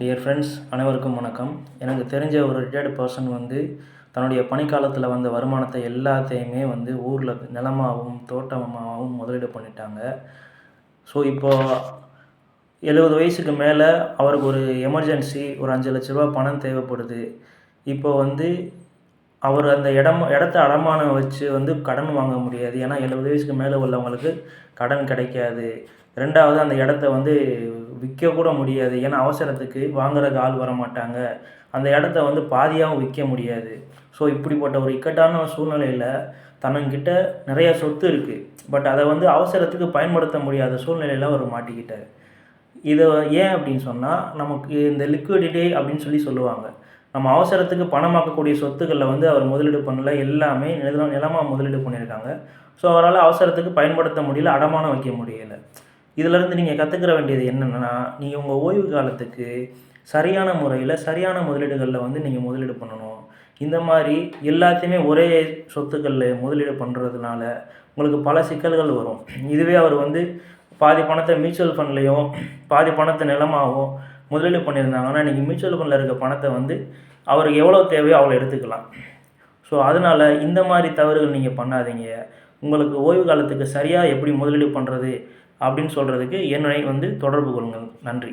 Dear friends, அனைவருக்கும் வணக்கம். எனக்கு தெரிஞ்ச ஒரு ரிட்டையர்டு பர்சன் தன்னுடைய பணிக்காலத்தில் வந்த வருமானத்தை எல்லாத்தையுமே ஊரில் நிலமாகவும் தோட்டமாகவும் முதலீடு பண்ணிட்டாங்க. ஸோ இப்போது 70 வயசுக்கு மேலே அவருக்கு ஒரு எமர்ஜென்சி ஒரு 5 லட்ச ரூபா பணம் தேவைப்படுது. இப்போ அவர் அந்த இடத்த அடமானம் வச்சு கடன் வாங்க முடியாது. ஏன்னா 70 வயசுக்கு மேலே உள்ளவங்களுக்கு கடன் கிடைக்காது. ரெண்டாவது, அந்த இடத்த விற்கக்கூட முடியாது. ஏன்னா அவசரத்துக்கு வாங்குறதுக்கு ஆள் வர மாட்டாங்க. அந்த இடத்த பாதியாகவும் விற்க முடியாது. ஸோ இப்படிப்பட்ட ஒரு இக்கட்டான சூழ்நிலையில் தன்னங்கிட்ட நிறைய சொத்து இருக்குது. பட் அதை அவசரத்துக்கு பயன்படுத்த முடியாத சூழ்நிலையில் அவர் மாட்டிக்கிட்டார். இதை ஏன் அப்படின்னு சொன்னால், நமக்கு இந்த லிக்விடிட்டி அப்படின்னு சொல்லுவாங்க. நம்ம அவசரத்துக்கு பணமாக்கக்கூடிய சொத்துக்களில் அவர் முதலீடு பண்ணல. எல்லாமே நிலமாக முதலீடு பண்ணியிருக்காங்க. ஸோ அவரால் அவசரத்துக்கு பயன்படுத்த முடியல, அடமானம் வைக்க முடியலை. இதிலேருந்து நீங்கள் கற்றுக்கிற வேண்டியது என்னென்னா, நீங்கள் உங்கள் ஓய்வு காலத்துக்கு சரியான முறையில் சரியான முதலீடுகளில் நீங்கள் முதலீடு பண்ணணும். இந்த மாதிரி எல்லாத்தையுமே ஒரே சொத்துக்களில் முதலீடு பண்ணுறதுனால உங்களுக்கு பல சிக்கல்கள் வரும். இதுவே அவர் பாதி பணத்தை மியூச்சுவல் ஃபண்ட்லேயும் பாதி பணத்தை நிலமாகவும் முதலீடு பண்ணியிருந்தாங்கன்னா, இன்றைக்கி மியூச்சுவல் ஃபண்டில் இருக்க பணத்தை அவருக்கு எவ்வளோ தேவையோ அவ்வளோ எடுத்துக்கலாம். ஸோ அதனால் இந்த மாதிரி தவறுகள் நீங்கள் பண்ணாதீங்க. உங்களுக்கு ஓய்வு காலத்துக்கு சரியாக எப்படி முதலீடு பண்ணுறது அப்படின்னு சொல்கிறதுக்கு என்னை தொடர்பு கொள்ளுங்கள். நன்றி.